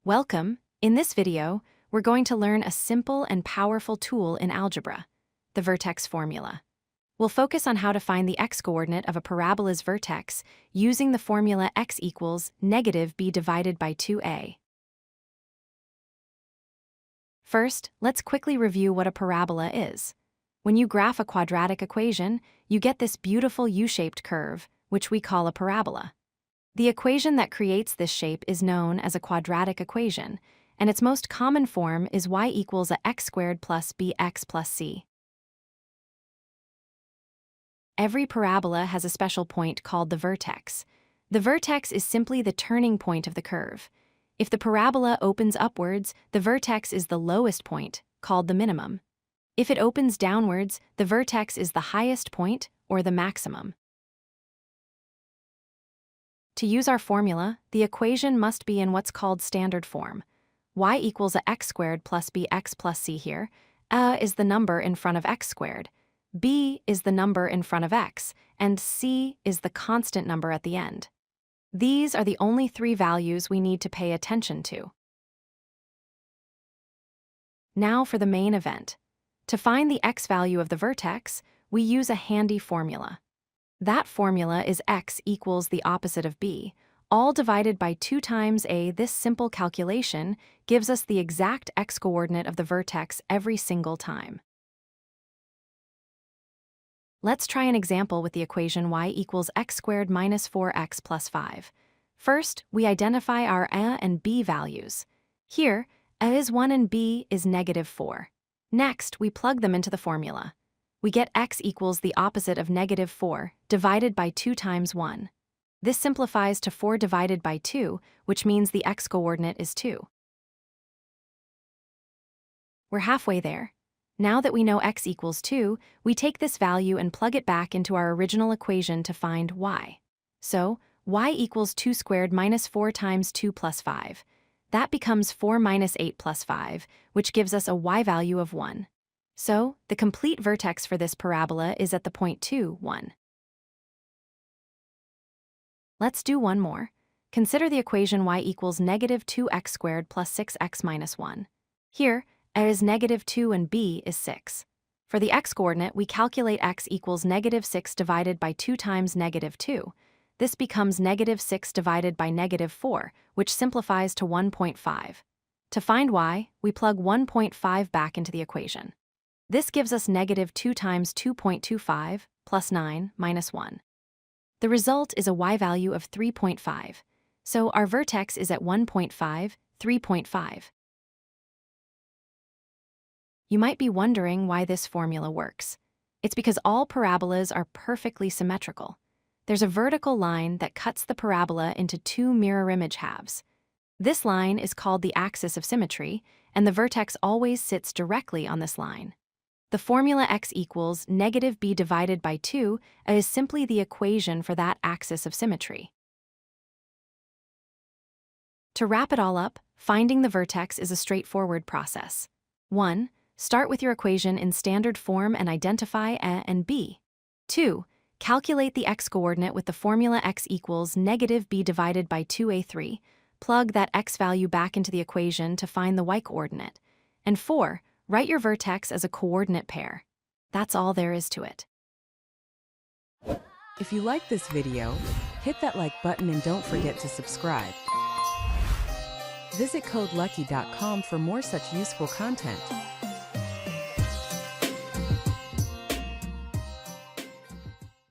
Welcome! In this video, we're going to learn a simple and powerful tool in algebra, the vertex formula. We'll focus on how to find the x-coordinate of a parabola's vertex using the formula x equals negative b divided by 2a. First, let's quickly review what a parabola is. When you graph a quadratic equation, you get this beautiful U-shaped curve, which we call a parabola. The equation that creates this shape is known as a quadratic equation, and its most common form is y equals x squared plus bx plus c. Every parabola has a special point called the vertex. The vertex is simply the turning point of the curve. If the parabola opens upwards, the vertex is the lowest point, called the minimum. If it opens downwards, the vertex is the highest point, or the maximum. To use our formula, the equation must be in what's called standard form. Y equals x squared plus bx plus c here. Is the number in front of x squared. B is the number in front of x, and c is the constant number at the end. These are the only three values we need to pay attention to. Now for the main event. To find the x value of the vertex, we use a handy formula. That formula is x equals the opposite of b, all divided by 2 times a. This simple calculation gives us the exact x-coordinate of the vertex every single time. Let's try an example with the equation y equals x squared minus 4x plus 5. First, we identify our a and b values. Here, a is 1 and b is negative 4. Next, we plug them into the formula. We get x equals the opposite of negative 4 divided by 2 times 1. This simplifies to 4 divided by 2, which means the x-coordinate is 2. We're halfway there. Now that we know x equals 2, we take this value and plug it back into our original equation to find y. So, y equals 2 squared minus 4 times 2 plus 5. That becomes 4 minus 8 plus 5, which gives us a y value of 1. So, the complete vertex for this parabola is at the point 2, 1. Let's do one more. Consider the equation y equals negative 2x squared plus 6x minus 1. Here, a is negative 2 and b is 6. For the x-coordinate, we calculate x equals negative 6 divided by 2 times negative 2. This becomes negative 6 divided by negative 4, which simplifies to 1.5. To find y, we plug 1.5 back into the equation. This gives us negative 2 times 2.25 plus 9 minus 1. The result is a y value of 3.5. So our vertex is at 1.5, 3.5. You might be wondering why this formula works. It's because all parabolas are perfectly symmetrical. There's a vertical line that cuts the parabola into 2 mirror image halves. This line is called the axis of symmetry, and the vertex always sits directly on this line. The formula x equals negative b divided by 2 is simply the equation for that axis of symmetry. To wrap it all up, finding the vertex is a straightforward process. 1. Start with your equation in standard form and identify a and b. 2. Calculate the x-coordinate with the formula x equals negative b divided by 2a. 3. Plug that x value back into the equation to find the y-coordinate. And 4. Write your vertex as a coordinate pair. That's all there is to it. If you like this video, hit that like button and don't forget to subscribe. Visit codelucky.com for more such useful content.